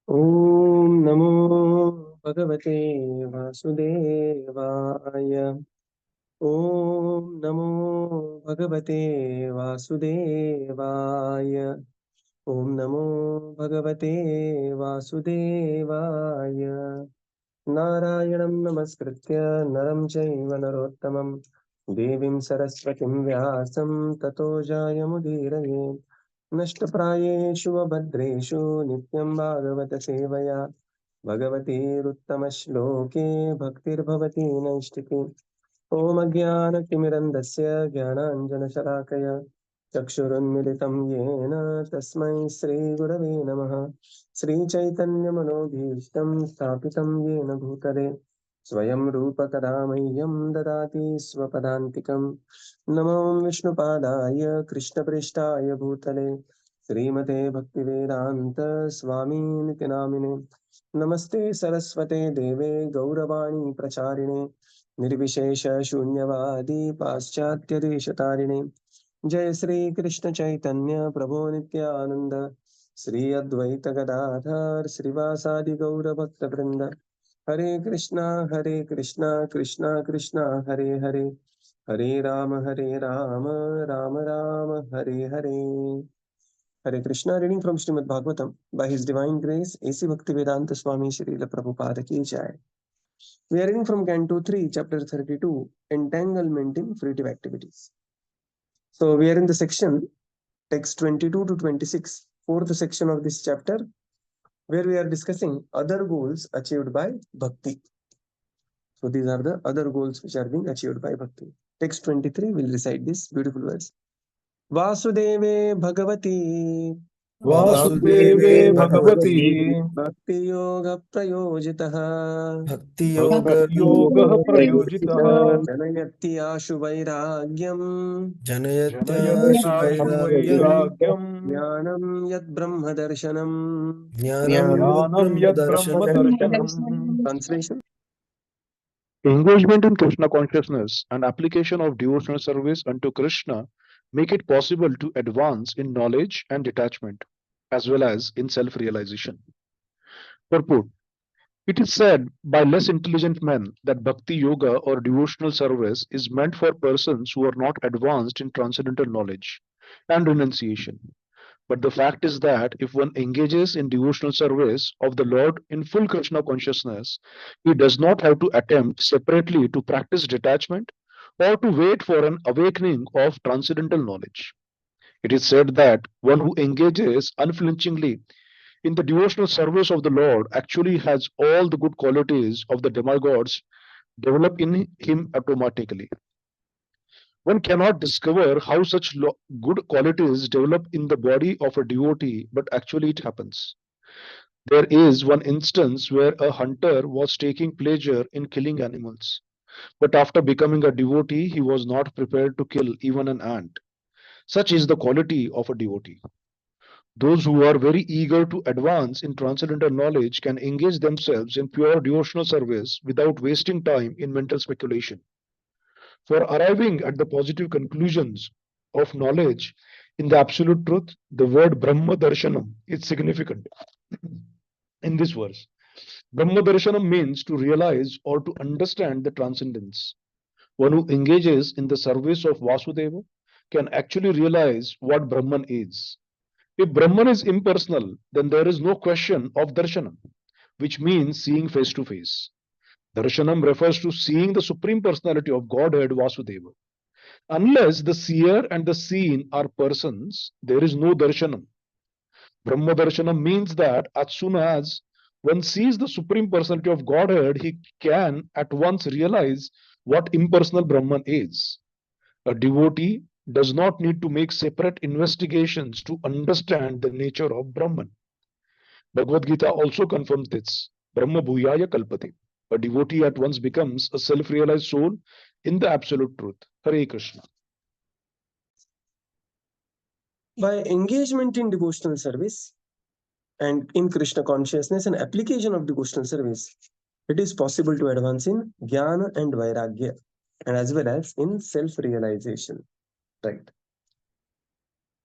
Om Namo Bhagavate Vasudevaya. Om Namo Bhagavate Vasudevaya. Om Namo Bhagavate Vasudevaya. Narayanam Namaskritya Naram Chaiva Narottamam Devim Saraswatim Vyasam Tato Jayamudiraye Nashtaprayeshu Abhadreshu Nityam Bhagavata Sevaya भगवतीरुत्तमश्लोके भक्तिर्भवति नैष्टिकी ॐ अज्ञानतिमिरन्धस्य ज्ञानाञ्जनशलाकया चक्षुरुन्मिलितं येन तस्मै श्रीगुरवे नमः श्रीचैतन्यमनोभीष्टं स्थापितं येन भूतले स्वयं रूपकदा मह्यं ददाति स्वपदान्तिकं नमो विष्णुपादाय कृष्णप्रेष्ठाय भूतले श्रीमते भक्तिवेदान्त स्वामीनिति नामिने नमस्ते सरस्वते देवे गौरवाणी प्रचारिणे निर्विशेष शून्यवादी पाश्चात्य देशतारिणे जय श्री कृष्ण चैतन्य प्रभो नित्यानंद श्री अद्वैत गदाधर श्रीवासादि गौर भक्त वृंद हरे Krishna Krishna Krishna Hare Hare Hare Ram Ram Ram Hare Hare. Hare Krishna, reading from Śrīmad Bhāgavatam by His Divine Grace, A.C. Bhaktivedanta Swami Srila Prabhupada Ki Jai. We are reading from Canto 3, Chapter 32, Entanglement in Fruitive Activities. So we are in the section, text 22 to 26, fourth section of this chapter, where we are discussing other goals achieved by Bhakti. So these are the other goals which are being achieved by Bhakti. Text 23 will recite this beautiful verse. Vasudeve Bhagavati वासुदेवे Bhagwati भक्ति योग प्रयोजितः भक्तियोगः प्रयोजितः जनयति आशु वैराग्यम् जनयत्याशु वैराग्यम् ज्ञानं यत् ब्रह्म दर्शनम्. ज्ञानं यत् ब्रह्म दर्शनम्. Translation. Engagement in Krishna consciousness and application of devotional service unto Krishna make it possible to advance in knowledge and detachment, as well as in self-realization. Purport. It is said by less intelligent men that bhakti yoga or devotional service is meant for persons who are not advanced in transcendental knowledge and renunciation. But the fact is that if one engages in devotional service of the Lord in full Krishna consciousness, he does not have to attempt separately to practice detachment or to wait for an awakening of transcendental knowledge. It is said that one who engages unflinchingly in the devotional service of the Lord actually has all the good qualities of the demigods develop in him automatically. One cannot discover how such good qualities develop in the body of a devotee, but actually it happens. There is one instance where a hunter was taking pleasure in killing animals, but after becoming a devotee, he was not prepared to kill even an ant. Such is the quality of a devotee. Those who are very eager to advance in transcendental knowledge can engage themselves in pure devotional service without wasting time in mental speculation. For arriving at the positive conclusions of knowledge in the absolute truth, the word Brahma Darshanam is significant in this verse. Brahma Darshanam means to realize or to understand the transcendence. One who engages in the service of Vasudeva can actually realize what Brahman is. If Brahman is impersonal, then there is no question of Darshanam, which means seeing face to face. Darshanam refers to seeing the Supreme Personality of Godhead, Vasudeva. Unless the seer and the seen are persons, there is no darshanam. Brahma darshanam means that as soon as one sees the Supreme Personality of Godhead, he can at once realize what impersonal Brahman is. A devotee does not need to make separate investigations to understand the nature of Brahman. Bhagavad Gita also confirms this. Brahma bhuyaya kalpate. A devotee at once becomes a self-realized soul in the absolute truth. Hare Krishna. By engagement in devotional service and in Krishna consciousness and application of devotional service, it is possible to advance in jnana and vairagya, and as well as in self-realization. Right.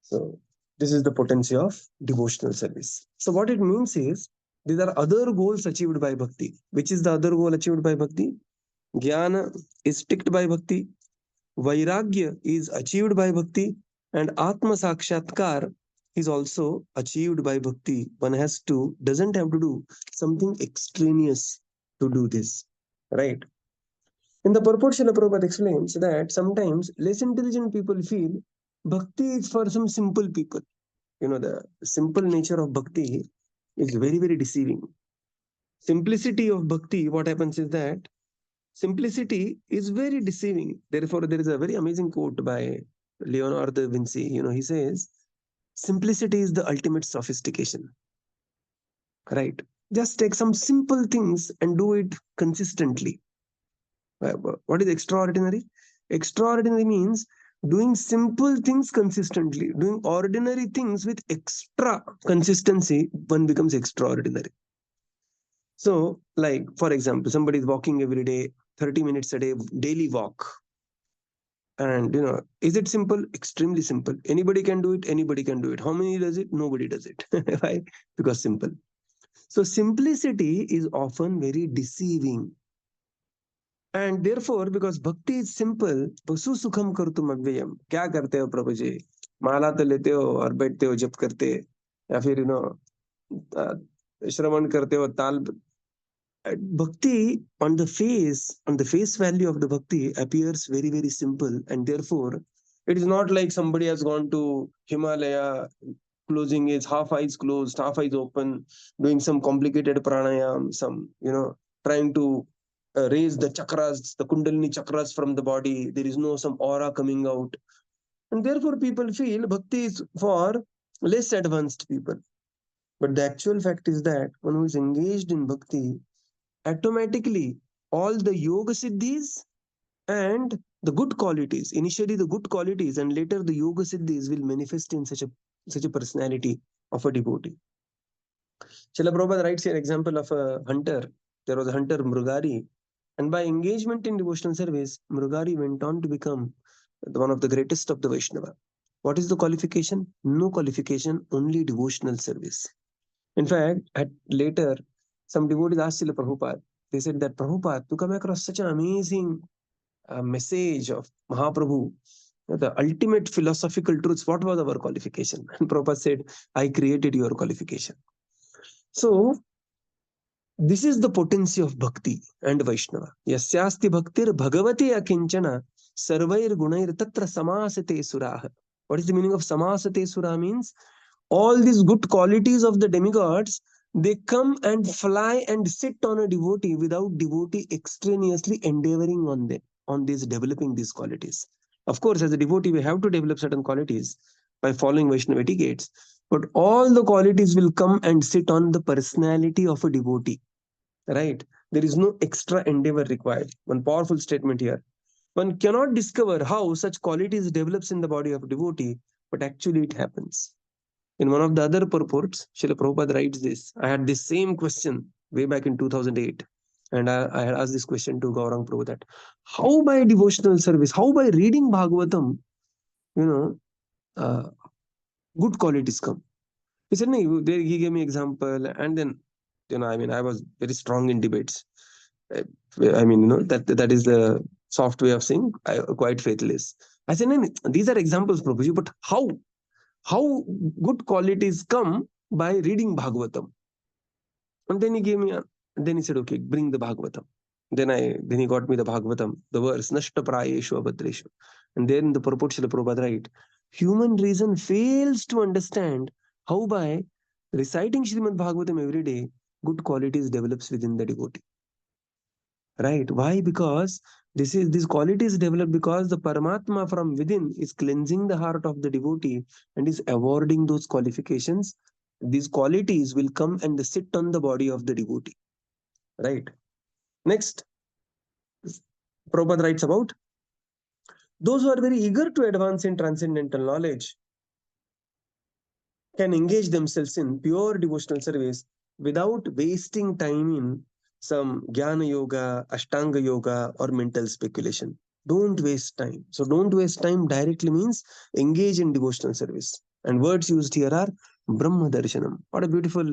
So this is the potency of devotional service. So what it means is These are other goals achieved by bhakti. Which is the other goal achieved by bhakti? Jnana is ticked by bhakti. Vairagya is achieved by bhakti. And Atma Sakshatkar is also achieved by bhakti. One doesn't have to do something extraneous to do this. Right? In the purport, Srila Prabhupada explains that sometimes less intelligent people feel bhakti is for some simple people. The simple nature of bhakti is very, very deceiving. Simplicity of bhakti, what happens is that simplicity is very deceiving. Therefore, there is a very amazing quote by Leonardo da Vinci. He says, simplicity is the ultimate sophistication. Right? Just take some simple things and do it consistently. What is extraordinary? Extraordinary means doing simple things consistently. Doing ordinary things with extra consistency, one becomes extraordinary. So, like, for example, somebody is walking every day, 30 minutes a day, daily walk. And, is it simple? Extremely simple. Anybody can do it. Anybody can do it. How many does it? Nobody does it. Why? Because simple. So, simplicity is often very deceiving. And therefore, because bhakti is simple, pasu sukham kartum avyayam. क्या करते हो प्रभु जी? माला तो लेते हो और बैठते हो जप करते, या फिर श्रवण करते हो ताल. Bhakti on the face value of the bhakti appears very, very simple, and therefore it is not like somebody has gone to Himalaya, closing his half eyes closed, half eyes open, doing some complicated pranayam, trying to raise the chakras, the kundalini chakras from the body. There is no some aura coming out, and therefore people feel bhakti is for less advanced people. But the actual fact is that one who is engaged in bhakti, automatically all the yoga siddhis and the good qualities, initially the good qualities and later the yoga siddhis, will manifest in such a personality of a devotee. Srila Prabhupada writes here example of a hunter. There was a hunter, Mrugari, and by engagement in devotional service, Mrugari went on to become one of the greatest of the Vaishnava. What is the qualification? No qualification, only devotional service. In fact, later, some devotees asked Srila Prabhupada, they said that, Prabhupada, to come across such an amazing message of Mahaprabhu, the ultimate philosophical truths, what was our qualification? And Prabhupada said, I created your qualification. So, this is the potency of bhakti and Vaishnava. Yasyasti bhaktir bhagavati akinchana sarvair gunair tatra samasate suraha. What is the meaning of samasate sura? Means all these good qualities of the demigods, they come and fly and sit on a devotee without devotee extraneously endeavoring on them, on this, developing these qualities. Of course, as a devotee, we have to develop certain qualities by following Vaishnava etiquettes, but all the qualities will come and sit on the personality of a devotee. Right? There is no extra endeavor required. One powerful statement here. One cannot discover how such qualities develops in the body of a devotee, but actually it happens. In one of the other purports, Srila Prabhupada writes this. I had this same question way back in 2008. And I had asked this question to Gaurang Prabhu, that how by devotional service, how by reading Bhagavatam, good qualities come. He said, no, he gave me example. And then, I was very strong in debates. That is the soft way of saying quite faithless. I said, no, these are examples, Prabhuji, but how good qualities come by reading Bhagavatam? And then then he said, okay, bring the Bhagavatam. Then he got me the Bhagavatam, the verse, Nashta Prayeshu Abhadreshu. And then the purport Srila Prabhupada write, human reason fails to understand how by reciting Śrīmad Bhāgavatam every day, good qualities develops within the devotee. Right? Why? Because these qualities develop because the Paramatma from within is cleansing the heart of the devotee and is awarding those qualifications. These qualities will come and sit on the body of the devotee. Right? Next, Prabhupada writes about those who are very eager to advance in transcendental knowledge can engage themselves in pure devotional service without wasting time in some Jnana Yoga, Ashtanga Yoga, or mental speculation. Don't waste time. So don't waste time directly means engage in devotional service. And words used here are Brahma Darshanam. What a beautiful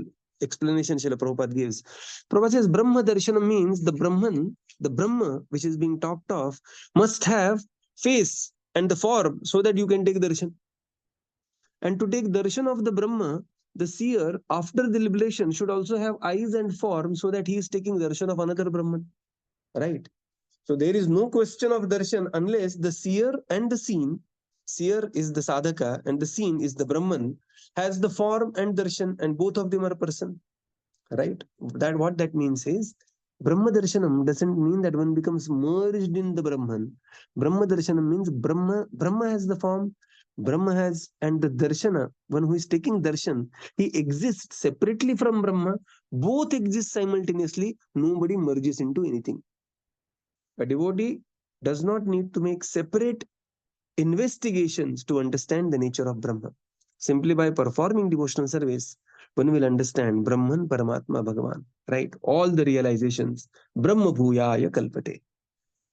explanation Srila Prabhupada gives. Prabhupada says Brahma Darshanam means the Brahman, the Brahma which is being talked of, must have face and the form so that you can take darshan. And to take darshan of the Brahma, the seer after the liberation should also have eyes and form so that he is taking darshan of another Brahman. Right? So there is no question of darshan unless the seer and the seen, seer is the sadhaka and the seen is the Brahman, has the form and darshan, and both of them are person. Right? That what that means is Brahma darshanam doesn't mean that one becomes merged in the Brahman. Brahma darshanam means Brahma has the form, Brahma has, and the darshana, one who is taking darshan, he exists separately from Brahma. Both exist simultaneously. Nobody merges into anything. A devotee does not need to make separate investigations to understand the nature of Brahma. Simply by performing devotional service, one will understand Brahman, Paramatma, Bhagavan. Right? All the realizations. Brahma Bhuyaya Kalpate.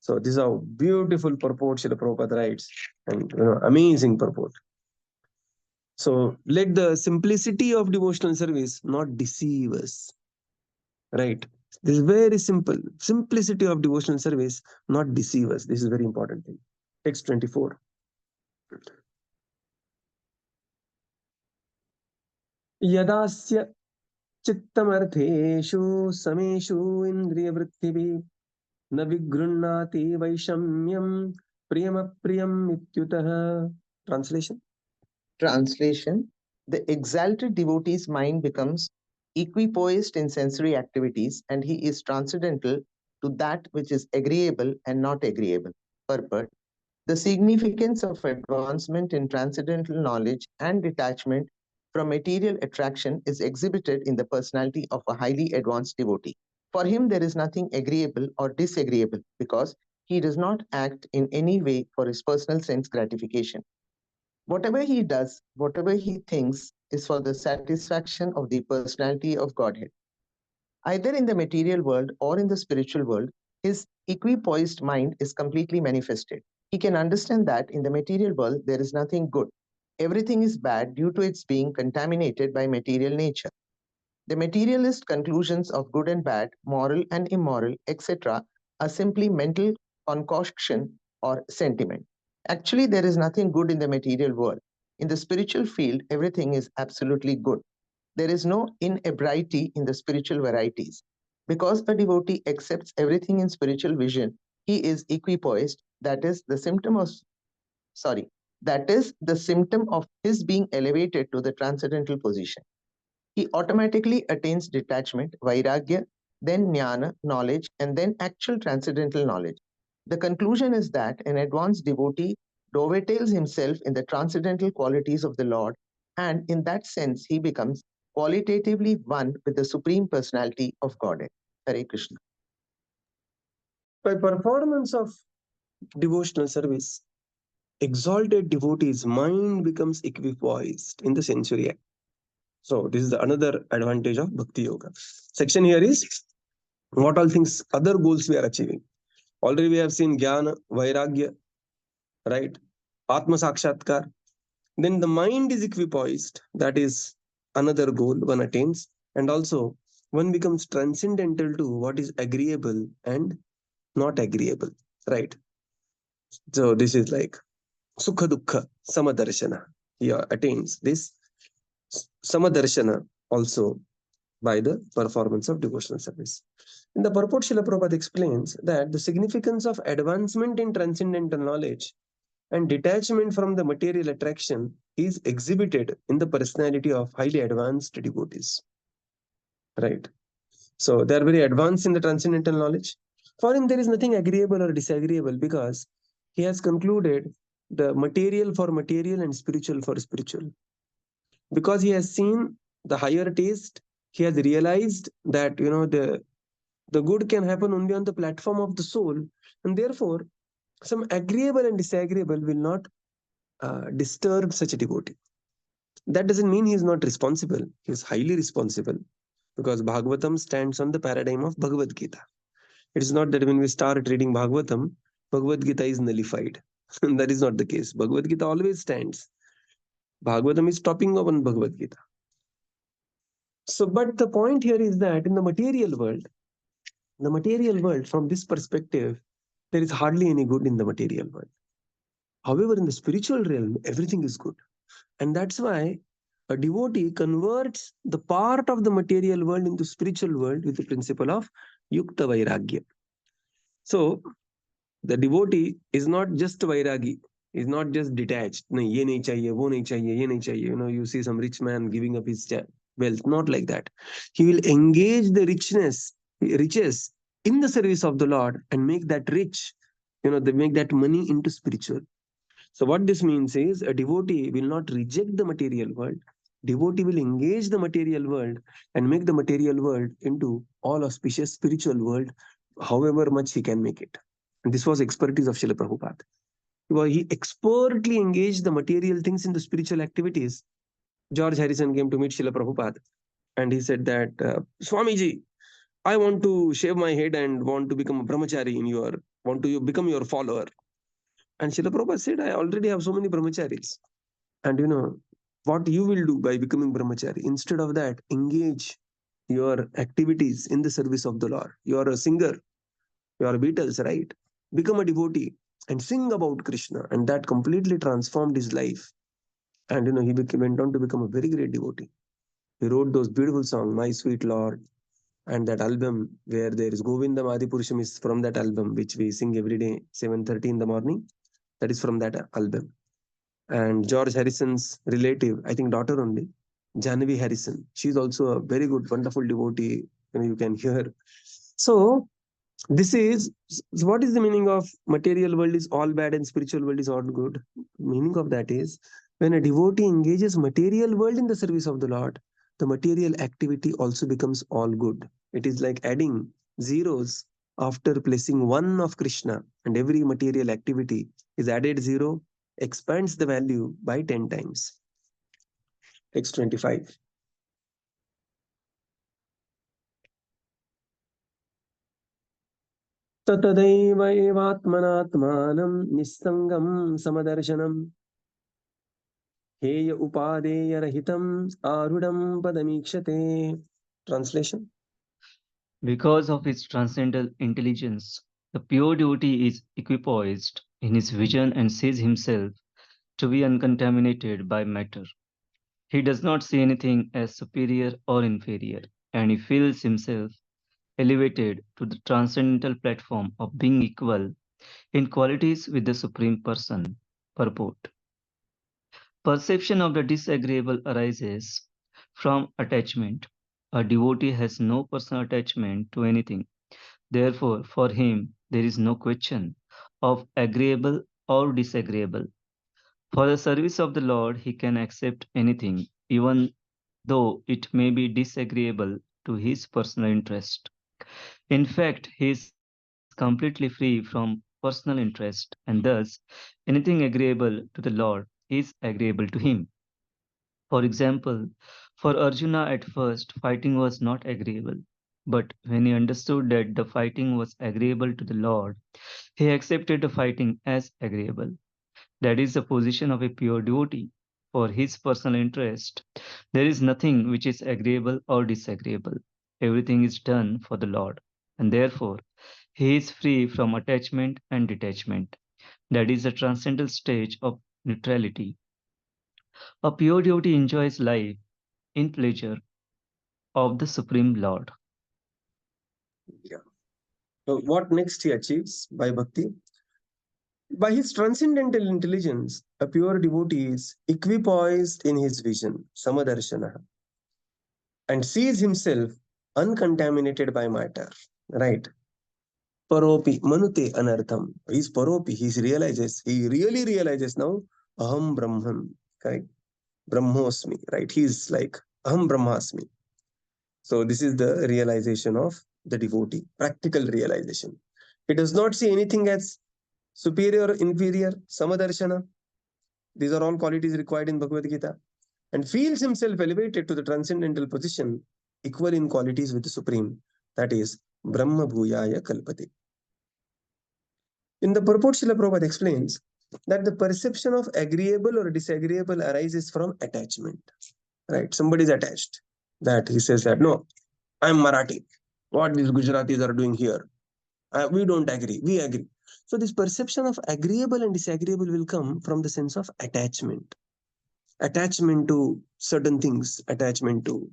So this is a beautiful purport Srila Prabhupada writes, and amazing purport. So let the simplicity of devotional service not deceive us. Right? This is very simple. Simplicity of devotional service not deceive us. This is very important thing. Text 24. Yadasya chittamartheshu sameshu indriyavrittivi na vigrunnati vaishamyam priyamapriyam ityutah. Translation? Translation: the exalted devotee's mind becomes equipoised in sensory activities, and he is transcendental to that which is agreeable and not agreeable. Purport: the significance of advancement in transcendental knowledge and detachment from material attraction is exhibited in the personality of a highly advanced devotee. For him, there is nothing agreeable or disagreeable because he does not act in any way for his personal sense gratification. Whatever he does, whatever he thinks, is for the satisfaction of the personality of Godhead. Either in the material world or in the spiritual world, his equipoised mind is completely manifested. He can understand that in the material world there is nothing good. Everything is bad due to its being contaminated by material nature. The materialist conclusions of good and bad, moral and immoral, etc., are simply mental concoction or sentiment. Actually, there is nothing good in the material world. In the spiritual field, everything is absolutely good. There is no inebriety in the spiritual varieties. Because a devotee accepts everything in spiritual vision, he is equipoised. That is the symptom of his being elevated to the transcendental position. He automatically attains detachment, vairagya, then jnana, knowledge, and then actual transcendental knowledge. The conclusion is that an advanced devotee dovetails himself in the transcendental qualities of the Lord, and in that sense, he becomes qualitatively one with the Supreme Personality of Godhead. Hare Krishna. By performance of devotional service, exalted devotee's mind becomes equipoised in the sensory act. So this is another advantage of Bhakti Yoga. Section here is what all things, other goals we are achieving. Already we have seen Jnana, Vairagya, right? Atma Sakshatkar. Then the mind is equipoised. That is another goal one attains. And also one becomes transcendental to what is agreeable and not agreeable, right? So this is like Sukha Dukkha Samadarshana. He attains this Samadarshana also by the performance of devotional service. In the purport, Srila Prabhupada explains that the significance of advancement in transcendental knowledge and detachment from the material attraction is exhibited in the personality of highly advanced devotees. Right? So they are very advanced in the transcendental knowledge. For him, there is nothing agreeable or disagreeable because he has concluded the material for material and spiritual for spiritual. Because he has seen the higher taste, he has realized that the good can happen only on the platform of the soul, and therefore some agreeable and disagreeable will not disturb such a devotee. That doesn't mean he is not responsible. He is highly responsible because Bhagavatam stands on the paradigm of Bhagavad Gita. It is not that when we start reading Bhagavatam, Bhagavad Gita is nullified. That is not the case. Bhagavad Gita always stands. Bhagavatam is topping up on Bhagavad Gita. So, but the point here is that in the material world, from this perspective, there is hardly any good in the material world. However, in the spiritual realm, everything is good. And that's why a devotee converts the part of the material world into spiritual world with the principle of Yukta Vairagya. So, the devotee is not just Vairagi, is not just detached. No, ye nahi chahiye, wo nahi chahiye, ye nahi chahiye. You know, you see some rich man giving up his wealth. Not like that. He will engage the riches in the service of the Lord and make that rich, they make that money into spiritual. So what this means is a devotee will not reject the material world. Devotee will engage the material world and make the material world into all auspicious spiritual world, however much he can make it. And this was expertise of Srila Prabhupada. He expertly engaged the material things in the spiritual activities. George Harrison came to meet Srila Prabhupada and he said that, Swamiji, I want to shave my head and want to become a brahmachari want to become your follower. And Srila Prabhupada said, I already have so many brahmacharis. And what you will do by becoming brahmachari? Instead of that, engage your activities in the service of the Lord. You are a singer. You are Beatles, right? Become a devotee and sing about Krishna. And that completely transformed his life. And he went on to become a very great devotee. He wrote those beautiful songs, My Sweet Lord, and that album where there is Govindam Adipurusham is from that album, which we sing every day, 7:30 in the morning. That is from that album. And George Harrison's relative, I think daughter only, Janavi Harrison. She's also a very good, wonderful devotee. You can hear her. So what is the meaning of material world is all bad and spiritual world is all good? Meaning of that is when a devotee engages material world in the service of the Lord, the material activity also becomes all good. It is like adding zeros after placing one of Krishna, and every material activity is added zero, expands the value by 10 times. Text 25. ततदैव एवात्मनात्मानं निस्सङ्गं समदर्शनम् hey उपादेय रहितम् आरूढं पदमीक्षते. Translation. Because of his transcendental intelligence, the pure devotee is equipoised in his vision and sees himself to be uncontaminated by matter. He does not see anything as superior or inferior, and he feels himself elevated to the transcendental platform of being equal in qualities with the Supreme Person. Purport. Perception of the disagreeable arises from attachment. A devotee has no personal attachment to anything. Therefore, for him, there is no question of agreeable or disagreeable. For the service of the Lord, he can accept anything, even though it may be disagreeable to his personal interest. In fact, he is completely free from personal interest, and thus anything agreeable to the Lord is agreeable to him. For example, for Arjuna at first, fighting was not agreeable. But when he understood that the fighting was agreeable to the Lord, he accepted the fighting as agreeable. That is the position of a pure devotee. For his personal interest, there is nothing which is agreeable or disagreeable. Everything is done for the Lord, and therefore he is free from attachment and detachment. That is the transcendental stage of neutrality. A pure devotee enjoys life in pleasure of the Supreme Lord. Yeah. So what next he achieves by bhakti? By his transcendental intelligence, a pure devotee is equipoised in his vision, samadarshana, and sees himself uncontaminated by matter. Right? Paropi, manute anartham. He's paropi. He really realizes now, aham brahman. Correct? Brahmosmi. Right? He's like, aham brahmasmi. So this is the realization of the devotee, practical realization. He does not see anything as superior or inferior, samadarshana. These are all qualities required in Bhagavad Gita. And feels himself elevated to the transcendental position, equal in qualities with the Supreme. That is, Brahma Bhuyaya Kalpate. In the purport, Srila Prabhupada explains that the perception of agreeable or disagreeable arises from attachment. Right? Somebody is attached. that he says that, no, I'm Marathi. What these Gujaratis are doing here, we don't agree. We agree. So this perception of agreeable and disagreeable will come from the sense of attachment to certain things, attachment to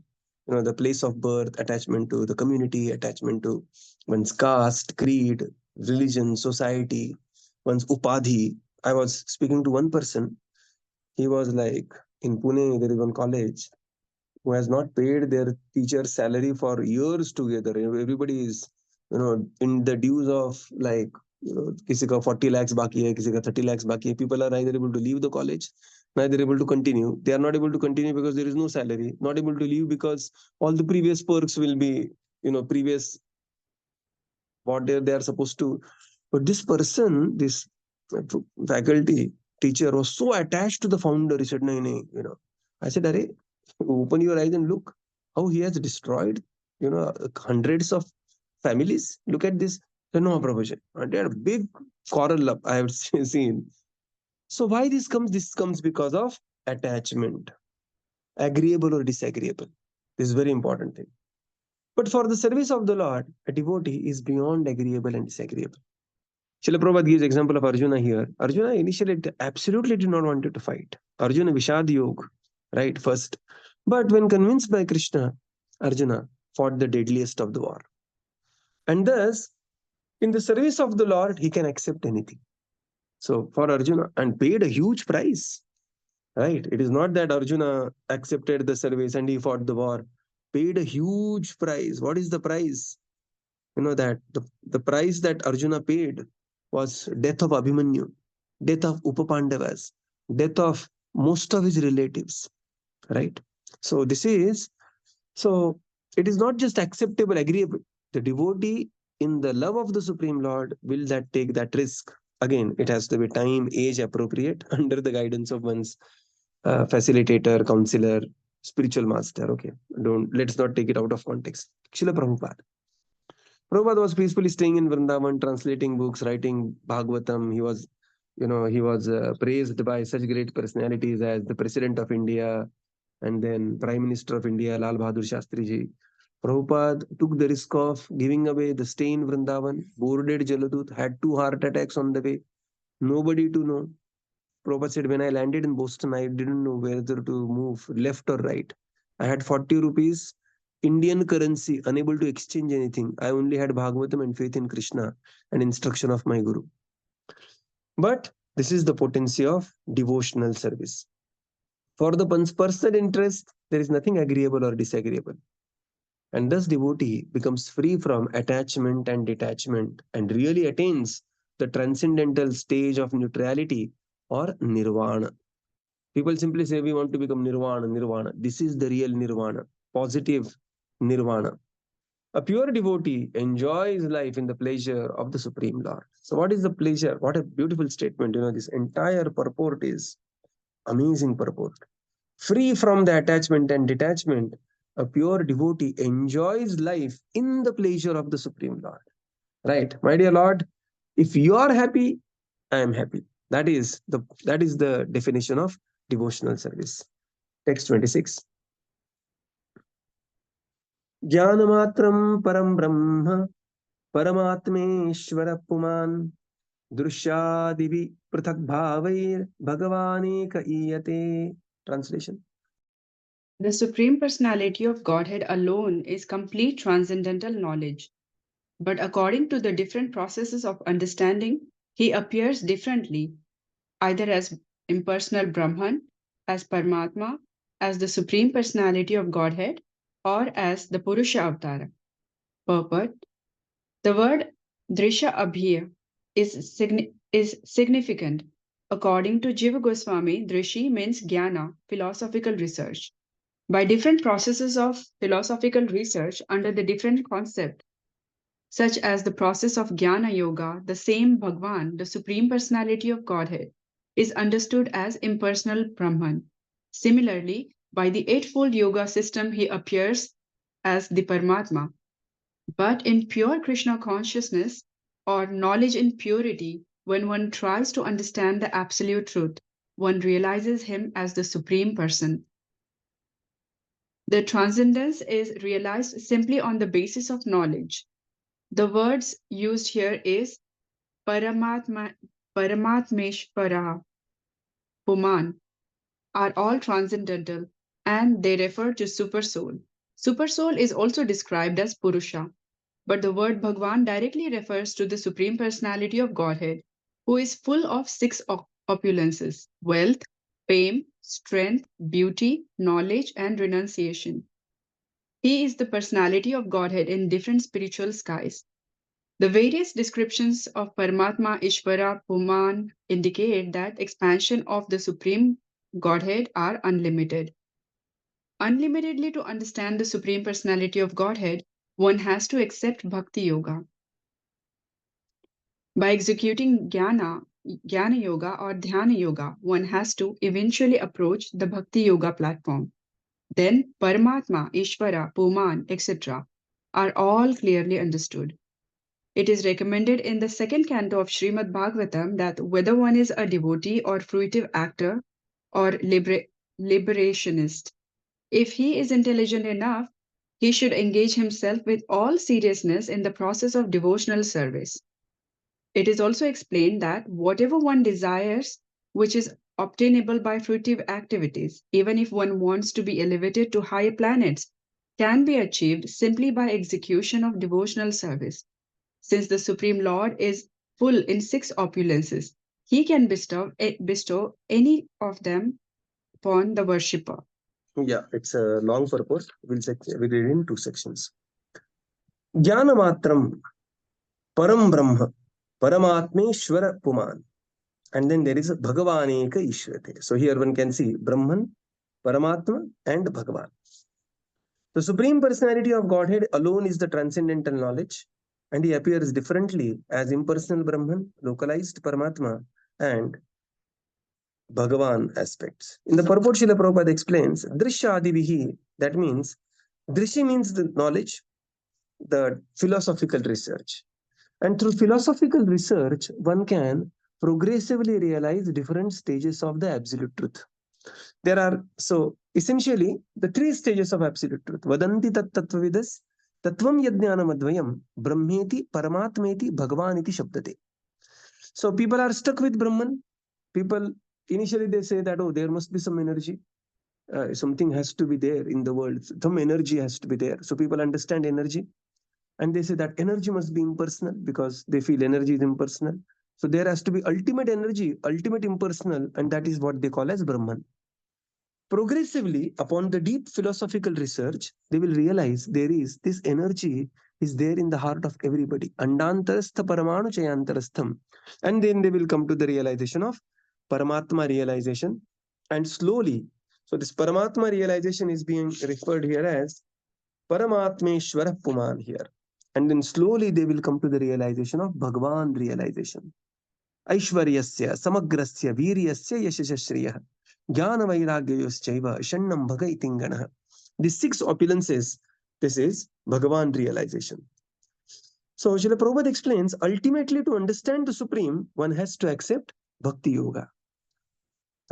the place of birth, attachment to the community, attachment to one's caste, creed, religion, society, one's upadhi. I was speaking to one person. He was like, in Pune there is one college who has not paid their teacher's salary for years together. Everybody is, in the dues of like, किसी का 40 lakhs बाकी है, किसी का 30 lakhs बाकी है. People are neither able to leave the college, neither able to continue. They are not able to continue because there is no salary. Not able to leave because all the previous perks will be, previous what they are supposed to. But this person, this faculty teacher was so attached to the founder. He said, no. I said, Arey, open your eyes and look how he has destroyed, hundreds of families. Look at this. No, Prabhuji. They are big quarrel up I have seen. So why this comes? This comes because of attachment, agreeable or disagreeable. This is very important thing. But for the service of the Lord, a devotee is beyond agreeable and disagreeable. Srila Prabhupada gives example of Arjuna here. Arjuna initially absolutely did not want to fight. Arjuna Vishad Yoga, right, first. But when convinced by Krishna, Arjuna fought the deadliest of the war. And thus, in the service of the Lord, he can accept anything. So for Arjuna, and paid a huge price, right? It is not that Arjuna accepted the service and he fought the war. Paid a huge price. What is the price? That the price that Arjuna paid was death of Abhimanyu, death of Upapandavas, death of most of his relatives, right? So it is not just acceptable, agreeable. The devotee in the love of the Supreme Lord will take that risk. Again, it has to be time, age appropriate under the guidance of one's facilitator, counselor, spiritual master. Okay, let's not take it out of context. Srila Prabhupada. Prabhupada was peacefully staying in Vrindavan, translating books, writing Bhagavatam. He was praised by such great personalities as the President of India and then Prime Minister of India, Lal Bahadur Shastri Ji. Prabhupada took the risk of giving away the stay in Vrindavan, boarded Jaladut, had 2 heart attacks on the way. Nobody to know. Prabhupada said, when I landed in Boston, I didn't know whether to move left or right. I had 40 rupees Indian currency, unable to exchange anything. I only had Bhagavatam and faith in Krishna and instruction of my Guru. But this is the potency of devotional service. For the personal interest, there is nothing agreeable or disagreeable. And thus devotee becomes free from attachment and detachment and really attains the transcendental stage of neutrality or nirvana. People simply say we want to become nirvana. This is the real nirvana, positive nirvana. A pure devotee enjoys life in the pleasure of the Supreme Lord. So what is the pleasure? What a beautiful statement. This entire purport is amazing purport. Free from the attachment and detachment, a pure devotee enjoys life in the pleasure of the Supreme Lord. Right, my dear Lord, if you are happy, I am happy. That is the definition of devotional service. Text 26. Jnanamatram param brahma paramatmeshvara puman drusyadivi prathak bhavair bhagavaneka iyate. Translation. The Supreme Personality of Godhead alone is complete transcendental knowledge. But according to the different processes of understanding, he appears differently, either as impersonal Brahman, as Paramatma, as the Supreme Personality of Godhead, or as the Purusha Avatara. Purport. The word Drisha Abhiya is significant. According to Jiva Goswami, Drishi means Jnana, philosophical research. By different processes of philosophical research under the different concept, such as the process of Jnana Yoga, the same Bhagwan, the Supreme Personality of Godhead, is understood as impersonal Brahman. Similarly, by the Eightfold Yoga system, he appears as the Paramatma. But in pure Krishna consciousness or knowledge in purity, when one tries to understand the absolute truth, one realizes him as the Supreme Person. The transcendence is realized simply on the basis of knowledge. The words used here is Paramatmeshvara, Puman, are all transcendental and they refer to Supersoul. Supersoul is also described as Purusha, but the word Bhagwan directly refers to the Supreme Personality of Godhead, who is full of six opulences: wealth, fame, strength, beauty, knowledge, and renunciation. He is the personality of Godhead in different spiritual skies. The various descriptions of Paramatma, Ishvara, Puman indicate that expansion of the Supreme Godhead are unlimited. Unlimitedly, to understand the Supreme Personality of Godhead, one has to accept Bhakti Yoga. By executing Jnana Yoga or Dhyana Yoga, one has to eventually approach the Bhakti Yoga platform. Then Paramatma, Ishvara, Puman, etc. are all clearly understood. It is recommended in the second canto of Śrīmad Bhāgavatam that whether one is a devotee or fruitive actor or liberationist, if he is intelligent enough, he should engage himself with all seriousness in the process of devotional service. It is also explained that whatever one desires, which is obtainable by fruitive activities, even if one wants to be elevated to higher planets, can be achieved simply by execution of devotional service. Since the Supreme Lord is full in six opulences, he can bestow any of them upon the worshipper. Yeah, it's a long purport. We'll read in two sections. Jnana matram param brahma paramatmeshvara puman. And then there is a Bhagavaneka Ishvrate. So here one can see Brahman, Paramatma, and Bhagavan. The Supreme Personality of Godhead alone is the transcendental knowledge, and he appears differently as impersonal Brahman, localized Paramatma, and Bhagavan aspects. In the purport, Srila Prabhupada explains Drishyadivihi, that means Drishi means the knowledge, the philosophical research. And through philosophical research, one can progressively realize different stages of the absolute truth. There are, so essentially, the three stages of absolute truth. Vadanti tat tattvavidas, tattvam yajnanam advayam, brahmeti, paramatmeti, bhagavaniti shabdate. So people are stuck with Brahman. People, initially they say that, oh, there must be some energy. Something has to be there in the world. Some energy has to be there. So people understand energy. And they say that energy must be impersonal because they feel energy is impersonal. So there has to be ultimate energy, ultimate impersonal, and that is what they call as Brahman. Progressively, upon the deep philosophical research, they will realize there is this energy is there in the heart of everybody. Andantarastha paramanu chayantarastham. And then they will come to the realization of Paramatma realization. And slowly, so this Paramatma realization is being referred here as Paramatmeshvara Puman here. And then slowly they will come to the realization of Bhagavan realization. Aishwaryasya, Samagrasya, Viryasya, Yashashashriyah, Jnana Vairagyayuschaiva, Shannam Bhaga Itinganaha. These six opulences, this is Bhagavan realization. So Srila Prabhupada explains, ultimately to understand the Supreme, one has to accept Bhakti Yoga.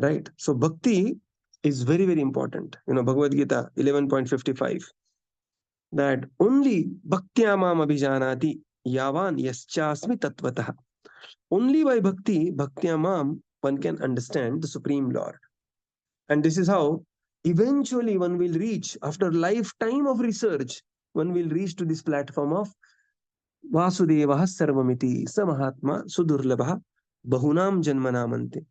Right? So Bhakti is very, very important. You know, Bhagavad Gita 11.55. That only bhaktyamam abhijanati yavan yaschasmi tatvatah. Only by bhaktyamam, one can understand the Supreme Lord. And this is how eventually one will reach, after a lifetime of research, one will reach to this platform of Vasudevah Sarvamiti Samahatma Sudurlabha Bahunam Janmanamante.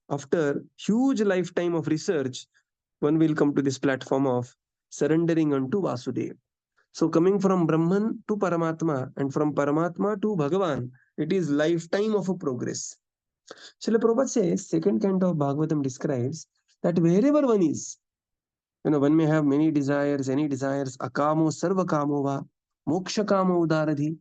After huge lifetime of research, one will come to this platform of surrendering unto Vasudeva. So coming from Brahman to Paramatma and from Paramatma to Bhagavan, it is lifetime of a progress. Srila Prabhupada says, second canto of Bhagavatam describes that wherever one is, one may have many desires, any desires, akamo, sarva kamo va, moksha kamo udaradhi.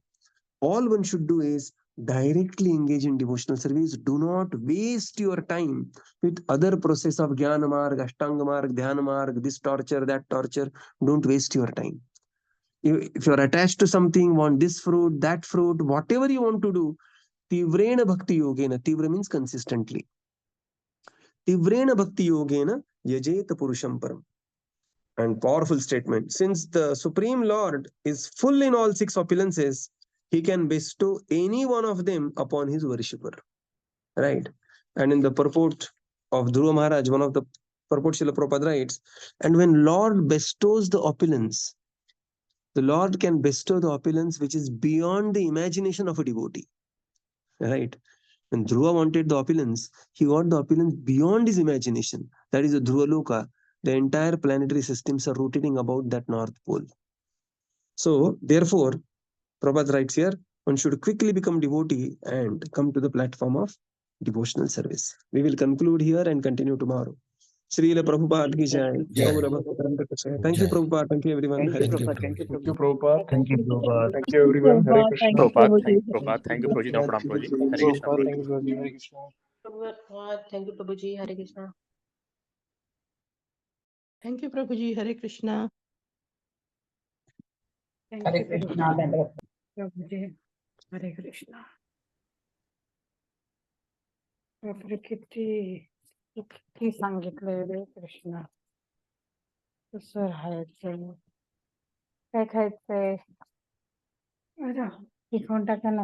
All one should do is directly engage in devotional service. Do not waste your time with other process of Jnana Marg, Ashtanga Marg, Dhyana Marg, this torture, that torture. Don't waste your time. If you're attached to something, want this fruit, that fruit, whatever you want to do, Tivrena Bhakti Yogena, Tivra means consistently. Tivrena Bhakti Yogena Yajeta Purusham Param. and powerful statement. Since the Supreme Lord is full in all six opulences, he can bestow any one of them upon his worshipper. Right? And in the purport of Dhruva Maharaj, one of the purport Srila Prabhupada writes, and when Lord bestows the opulence, the Lord can bestow the opulence which is beyond the imagination of a devotee. Right? When Dhruva wanted the opulence, he got the opulence beyond his imagination. That is the Pitṛloka. The entire planetary systems are rotating about that North Pole. So, therefore, Prabhupada writes here, one should quickly become devotee and come to the platform of devotional service. We will conclude here and continue tomorrow. Srila Prabhupada ki jai. Jai. Thank you, Jai. Prabhupada. Thank you, everyone. Thank you, Hare Prabhupada. Krishna. Thank you, Prabhupada. Thank you, Prabhupada. Thank you, everyone. Hare Krishna. Prabhupada, Thank Prabhupada, thank you, Prabhuji. Don't put Prabhuji. Hare Krishna, Prabhupada, Prabhuji. thank you, Prabhuji. Hare Krishna. Thank you, Prabhuji. Hare Krishna. Thank you, Prabhuji. Hare Krishna. Hare Krishna, Prabhuji. Hare Krishna. किती सांगितलंय रे कृष्णा कसं राहायचं काय खायचंय अरे ती phone टाका ना